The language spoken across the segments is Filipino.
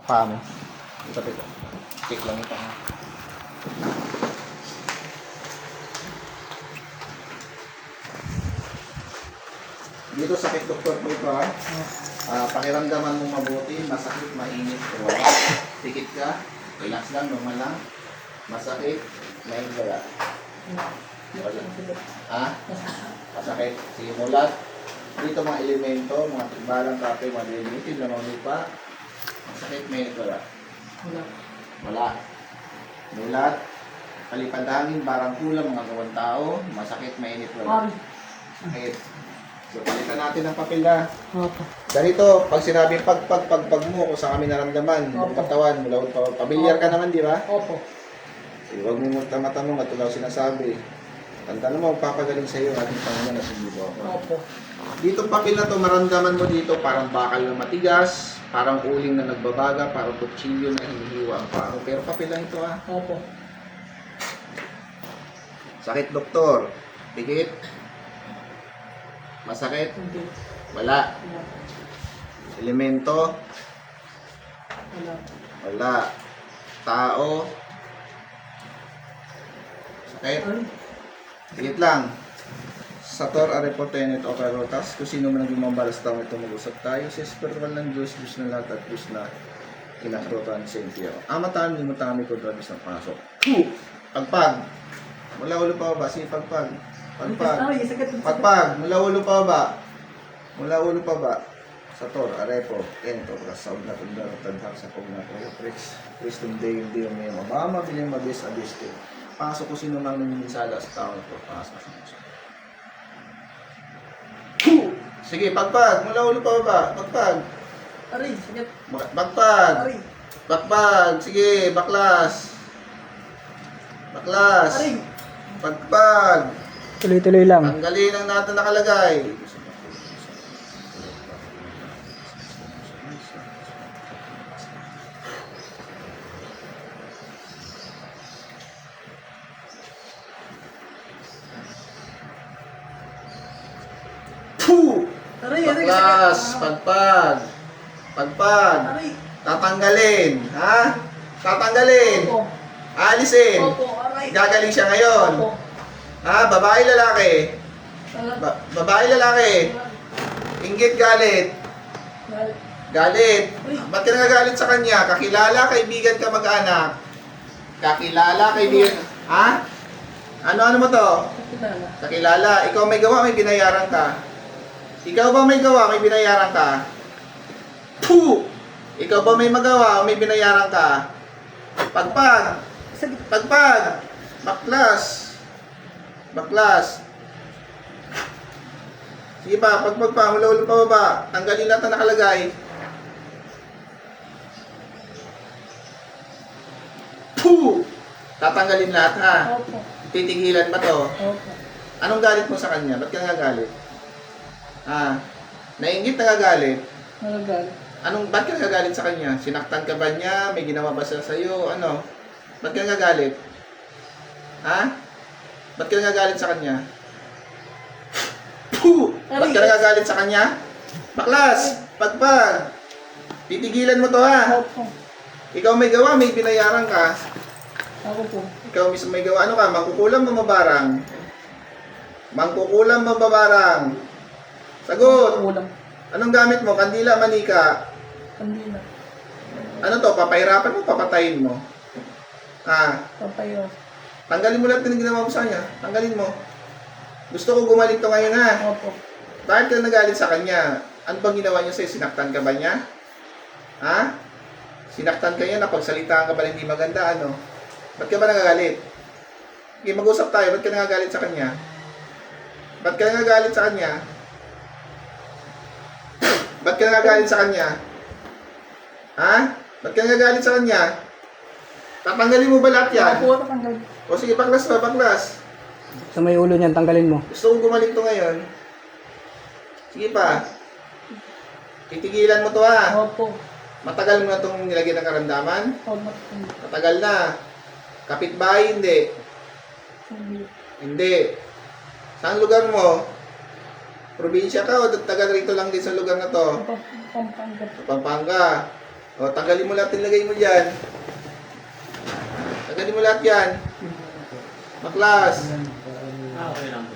Paano? Sabi ko. Check lang ito ha. Dito sakit doktor po ito ha. Pakiramdaman mo mabuti, masakit, mainit, wala. Tikit ka, relax lang, normal lang. Masakit, mainit wala. Wala. Ha? Masakit. Sige, mulat. Dito mga elemento, mga balang kape, mga limited, lamang lupa. Masakit, mainit wala. Wala. Mulat. Palipadangin, barang kulang, mga gawang tao. Masakit, mainit wala. Sakit. So, palitan natin ng papel na. Ganito, pag sinabing pag mo, kung saan kami naramdaman, yung katawan, mula pa, pamilyar ka naman, di ba? Opo. So, huwag mo matanong at wala sinasabi. Tandaan mo, magpapagaling sa iyo ating Panginoon na sumibo ako. Opo. Dito papel na to, maramdaman mo dito, parang bakal na matigas, parang uling na nagbabaga, parang kutsilyo na hinihiwa ang paro. Pero papel lang ito ha. Opo. Sakit doktor, pikit. Masakit? Hindi. Wala. Wala. Elemento? Wala. Wala. Tao? Sakit? Ay. Tigit lang. Sator arepotenet o karotas. Kung sino man ang gumabalas tao ito mag-usap tayo. Sa espiritual ng Diyos, Diyos na lahat at Diyos na kinakrotan sa impyero. Amatan, limutami ko drabis ng pasok. Pagpag. Mula ulo pa ba? Sige, pagpag. Pagpag. Pagpag. Mula ulo pa ba? Mula ulo pa ba? Sator, arepo, ento, kasaw na tundar, tadhak sa kong na Prex, Christum Deum, Deum Memo, Mama, bilang mabis, abis, pasok ko sino mang nanininsala sa tao ito, pasok sa muso. Sige, pagpag, mula ulo pa ba? Pagpag. Aray, sakit. Pagpag. Aray. Pagpag, sige, baklas. Baklas. Aray. Pagpag. Tuloy-tuloy lang. Tanggalin ang natin nakalagay. Aray, aray, Baklas, sakit. pagpag. Pagpag. Aray. Tatanggalin, ha? Tatanggalin. Opo. Alisin. Opo, aray. Gagaling siya ngayon. Opo. Ha? Babae, lalaki. Babae, lalaki. Inggit, galit. Galit. Ba't ka nagagalit sa kanya? Kakilala, kaibigan ka, mag-anak. Kakilala, kaibigan. Ha? Ano mo to? Kakilala. Kakilala. Ikaw may gawa, may binayaran ka. Ikaw ba may gawa, may binayaran ka? Puh! Ikaw ba may magawa, may binayaran ka? Pagpag. Pagpag. Baklas. Baklas. Sige pa, pagpag pa, mula-ulo pa baba. Tanggalin lahat na nakalagay. Puh! Tatanggalin lahat ha. Opo. Titigilan ba to? Opo. Anong galit mo sa kanya? Ba't ka nagagalit? Ha? Nainggit, nagagalit? Nagagal. Ba't ka nagagalit sa kanya? Sinaktan ka ba niya? May ginawa ba siya sa'yo? Ano? Ba't ka nagagalit? Ha? Ba't ka nagagalit sa kanya? Puh! Ba't ka nagagalit sa kanya? Baklas! Pagpag! Titigilan mo to ha? Opo. Ikaw may gawa, may binayaran ka. Ako po. Ikaw mismo may gawa. Ano ka? Mangkukulam o mabarang? Mangkukulam o mabarang? Sagot! Ulam. Anong gamit mo? Kandila, manika? Kandila. Ano to? Papahirapan mo? Papatayin mo? Ha? Papayo. Tanggalin mo lahat ng ginawa mo sa kanya. Tanggalin mo. Gusto ko gumaling to ngayon ha. Opo. Bakit ka nagalit sa kanya? Ano bang ginawa niya sa'yo? Sinaktan ka ba niya? Ha? Sinaktan ka niya? Napagsalitaan ka ba hindi maganda? Ano? Ba't ka ba nagagalit? Okay, mag-usap tayo. Ba't ka nagagalit sa kanya? Ba't ka nagagalit sa kanya? Ba't ka nagagalit sa kanya? Ha? Ba't ka nagagalit sa kanya? Tatanggalin mo ba lahat yan? Opo, tatanggal. O sige, baklas ba? Baklas. Sa may ulo niyan, tanggalin mo. Gusto kong gumaling to ngayon. Sige pa. Titigilan mo to ha. Opo. Matagal mo na itong nilagyan ng karamdaman? Opo. Matagal na. Kapitbahay, hindi. Hindi. Hindi. Saan lugar mo? Probinsya ka o taga rito lang din sa lugar na to? Pampanga po. Pampanga. O, tanggalin mo lahat, nilagay mo dyan. Tanggalin mo lahat yan. Baklas.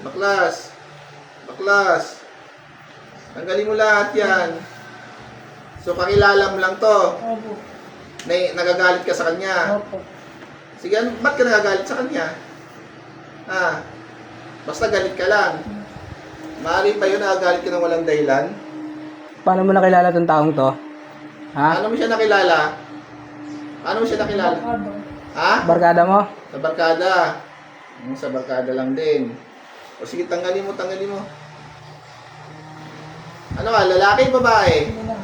Baklas. Baklas. Tanggalin mo lahat yan. So, pakilala mo lang to. Opo. Nagagalit ka sa kanya. Opo. Sige, ba't ka nagagalit sa kanya? Basta galit ka lang. Maaari pa yun, nagagalit ka ng walang dahilan. Paano mo nakilala tong taong to? Ha? Ano mo siya nakilala? Ano mo siya nakilala? Ano? Ha? Barkada mo? Sa barkada. Sa barkada lang din. O sige, tanggalin mo, tanggalin mo. Ano ka, lalaki, babae? Ano na?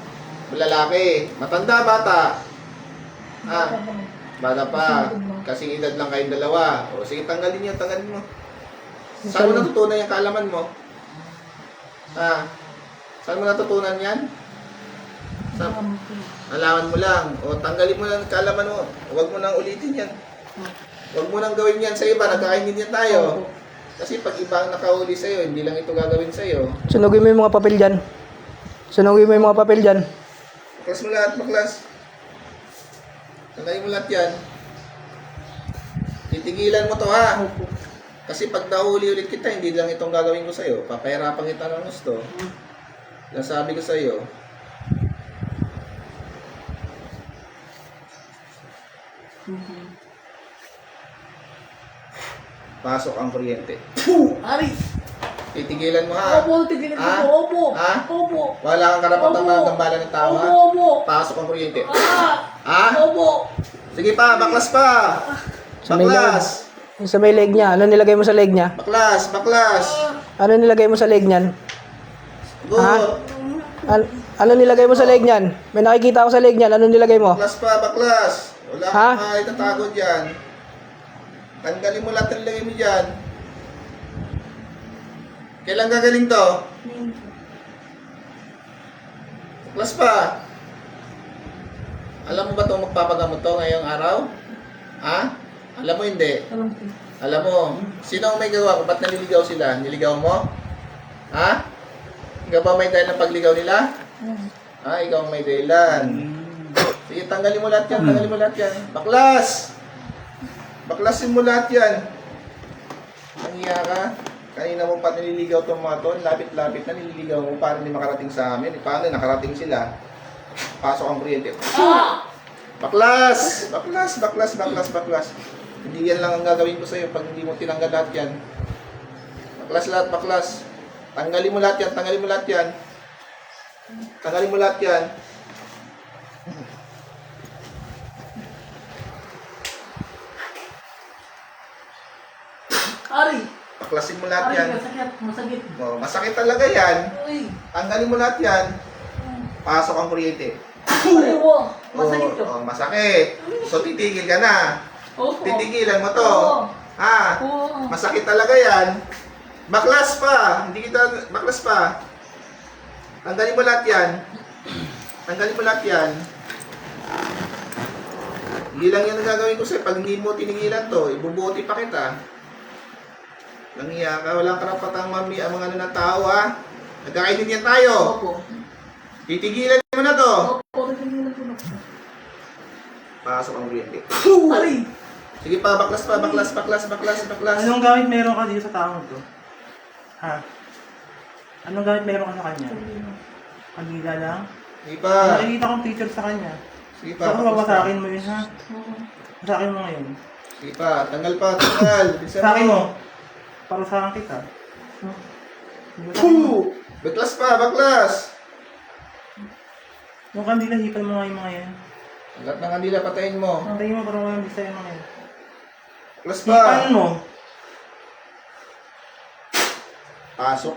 Lalaki. Matanda, bata? Bata pa. Bata pa. Kasing edad lang kayong dalawa. O sige, tanggalin niyo, tanggalin mo. Saan mo natutunan yung kaalaman mo? Saan mo natutunan yan? Sa alaman mo lang. O tanggalin mo lang yung kaalaman mo. Huwag mo nang ulitin yan. Huwag mo nang gawin yan sa iba. Nagkakaintindihan tayo. Kasi pag iba ang nakahuli sa'yo, hindi lang ito gagawin sa'yo. Sunugin mo yung mga papel dyan. Sunugin mo yung mga papel dyan. Baklas mo lahat, baklas. Tanggalin mo lahat yan. Titigilan mo to ha. Opo. Kasi pag nahuli ulit kita, hindi lang itong gagawin ko sa'yo. Papahirapan kita ng gusto. Yung sabi ko sa'yo. Pasok ang kuryente. Ari! Titigilan mo ha. Opo, tigilin ko Ha? po. Opo. Ha? Opo. Wala kang karapatang Opo. magdambala ng tao ha. Opo, opo. Pasok ang kuryente. Ah! Ha? Opo. Sige pa, baklas pa. Sa may leg. Baklas. Sa may leg niya. Ano nilagay mo sa leg niya? Baklas, baklas. Ano nilagay mo sa leg niyan? Go. Ha? Ano nilagay mo sa leg niyan? May nakikita ako sa leg niyan. Ano nilagay mo? Baklas pa, baklas. Wala Ha? kang maitatago dyan. Tanggalin mo lahat ng lagay mo dyan. Kailan gagaling to? Baklas pa. Alam mo ba itong magpapagamot to ngayong araw? Ha? Alam mo hindi? Alam ko. Alam mo, sino ang may gawa ko? Ba't naliligaw sila? Niligaw mo? Ha? Ikaw ba may dahilan ng pagligaw nila? Ikaw ang may dahilan. Sige, tanggalin mo lahat yan, tanggalin mo lahat yan. Baklas! Baklasin mo lahat yan. Nangiya ka. Kanina mo pa nililigaw itong mga to. Lapit-lapit na nililigaw mo para hindi makarating sa amin. Paano nakarating sila? Pasok ang kuryente. Baklas! Baklas, baklas, baklas, baklas. Hindi yan lang ang gagawin ko sa'yo pag hindi mo tinanggal lahat yan. Baklas lahat, baklas. Tanggalin mo lahat yan, tanggalin mo lahat yan. Tanggalin mo lahat yan. Ari! Baklasin mo lahat Ari, yan. masakit. Masakit. Oh, masakit talaga yan. Uy! Tanggalin mo lahat yan. Pasok ang kuryente. Ari, wo! Masakit to. Masakit. So titigil ka na. Opo. Titigilan mo to. Oo. Ha? Oo. Masakit talaga yan. Baklas pa. Hindi kita, baklas pa. Tanggalin mo lahat yan. Tanggalin mo lahat yan. Hindi lang yan ang gagawin ko sa'yo. Pag hindi mo tinigilan to, ibubuti pa kita. Langhiya ka, walang karapatang mami ang mga ng tao ha. Nagkakaintindihan tayo. Opo. Titigilan mo na to. Opo, tigilin ko na. Pasok ang kuryente. Ari! Sige pa, baklas pa, baklas, baklas, baklas, baklas. Anong gamit meron ka dito sa taong to? Ha? Anong gamit meron ka sa kanya? Kandila lang? Sige pa. Nakikita kong picture sa kanya. Sige pa, Saka baklas pa. babasakin mo yun ha? Basakin mo ngayon. Sige pa, tanggal pa, tanggal. Bilisan Sa akin mo. Parusahan kita. Baklas pa, baklas. Yung kandila, hipan mo nga yung mga yan. Lahat ng kandila, patayin mo. Antayin mo parang walang bisa yung mga yan. Baklas pa. Hipan mo. Pasok.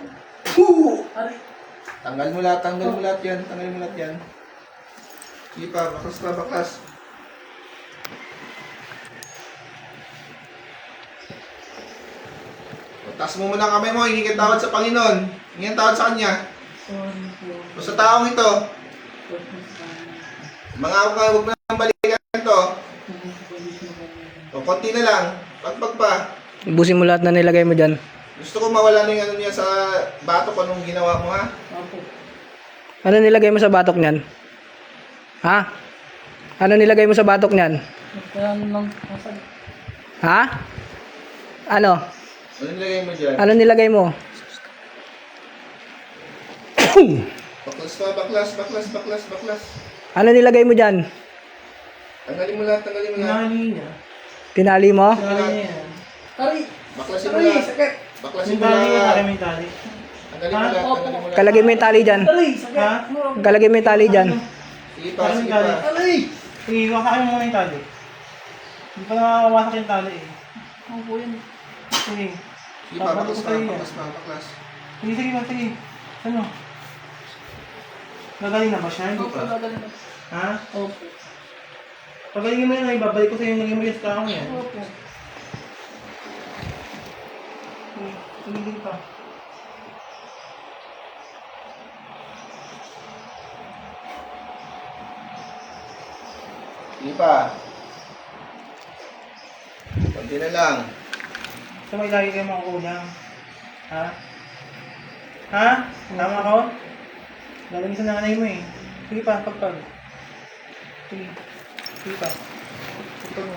Ari! Tanggal mo lahat, tanggal mo lahat yan. Tanggal mo lahat yan. Sige pa, baklas pa, baklas. Taas mo muna ang kamay mo, hingi ka tawad sa Panginoon. Hingi ang tawad sa Kanya. Sorry po. O sa taong ito, mga huwag mo nang balikan ito. O, konti na lang. Pagpag pa. Ubusin mo lahat na nilagay mo dyan. Gusto ko mawala na yung ano niya sa batok anong ginawa mo ha. Opo. Ano nilagay mo sa batok niyan? Ha? Ano nilagay mo sa batok niyan? Kaya lang, nasa... Ha? Ano? Ano nilagay mo dyan? Ano nilagay mo? Baklas pa, baklas, baklas, baklas, baklas. Ano nilagay mo dyan? Tanggalin mo lahat, tanggalin mo lahat. Hinahali niya. Tinali mo? Hinahali niya yan. Aray! Baklasin mo Aray! lahat. Sakit! Baklasin Yung mo tali, lahat. tali mo yung tali. Tanggalin mo lahat, tanggalin mo lahat. Kalagay mo yung tali dyan. Aray! Sakit! Ha? Kalagay mo yung tali dyan. Sige pa, sige pa. Aray! Sige, wasakin mo muna yung tali. Hindi pa nakawasak yung tali eh. Ano po yan? Sige. Sige pa, baklas pa, baklas pa, baklas. Sige, sige pa, sige. Ano? Gagaling na ba siya? Hindi Opo, pa. gagaling na. Ha? Opo. Pagalingin mo yan, ay babalik ko sa yung naging magiging kakong yan. Opo. Tumigil pa. Sige pa. Kunti na lang. So may lagi kayo mga kulang. Ha? Ha? Tama ko? Galing sa nanay mo eh. Sige pa, pagpag. Sige. Sige pa. Pagpag mo.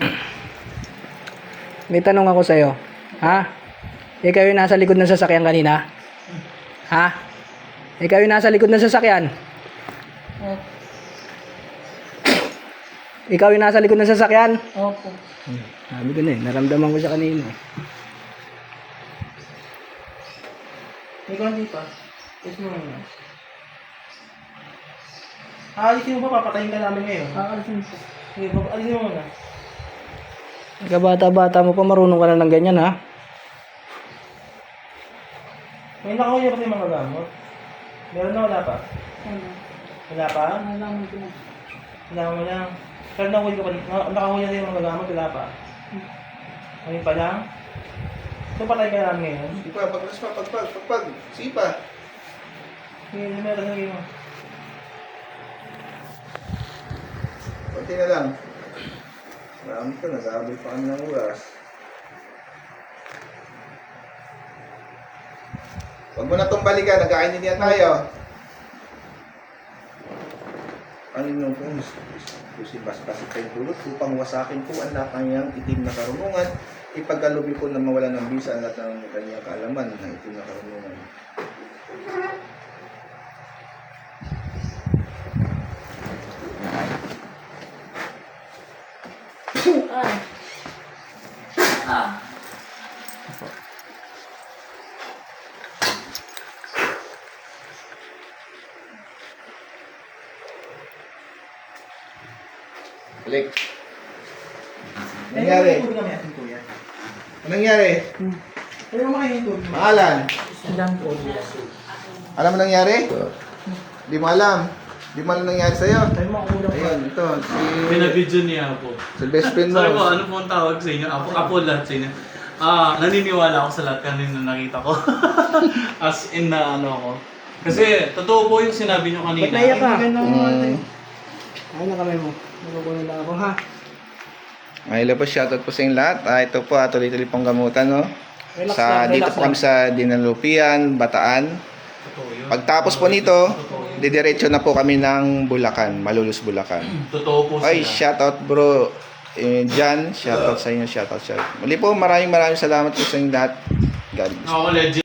May tanong ako sa'yo. Ha? Ikaw yung nasa likod ng sasakyan kanina? Ha? Ikaw yung nasa likod ng sasakyan? Opo. Ikaw yung nasa likod ng sasakyan? Opo. Sabi ko na eh, naramdaman ko siya kanina. May konti pa. Yes mo muna. Aalisin mo ba? Papatayin ka namin ngayon. Aalisin po. Sige, alisin mo muna. Kabata-bata mo pa, marunong ka na ng ganyan ha? May nakakuya pa sa mga gamot. Meron na wala pa? Ano? Wala pa? Nalaman ko na. Wala mo lang. Pero nakakuya ka pa dito. Nakakuya sa mga gamot, wala pa? Ngayon pa lang? So patay ka namin ngayon? Sige pa, baklas pa, pagpag, pagpag. Sige pa. Sige, meron na mo. Kunti na lang. Marami ka, nag-aabot pa kami ng oras. Huwag mo na itong balikan, nagkakaintindihan tayo. Panginoon ko, kusibas-bas kayong tulot upang wasakin po ang lahat ng iyang itim na karunungan. Ipagkalubi po na mawala ng bisa ang lahat ng kanyang kaalaman na itim na karunungan. Ay. Ah. Balik. Nangyari? Ano kami ating kuya? Anong nangyari? Pero mo kayo ito. Maalan? Ilan po? Alam mo nangyari? Di mo alam. Di mo alam nangyari sa'yo. Sabi mo kulang pa. Ayun, ito. Si Pinabidyo niya po. Sylvester Sabi ko, mo. ano po ang tawag sa inyo? Apo lahat sa inyo. Naniniwala ako sa lahat kanina nakita ko. As in na ano ako. Kasi totoo po yung sinabi nyo kanina. Ba't naiyak ka? Mm. Ay na kamay mo. Nakukunan lang ako ha. Ay, po, shoutout po sa inyong lahat. Ito po, tuloy-tuloy pong gamutan, no? Relax Sa, lang, dito relax po kami sa Dinalupian, Bataan. Totoo yun. Pagtapos po nito, didiretso na po kami ng Bulacan, Malulus, Bulacan. Totoo po Ay, sila. shoutout bro. Jan, shoutout sa inyo, shoutout. Muli po, maraming salamat po sa inyong lahat. God bless. Ako legit.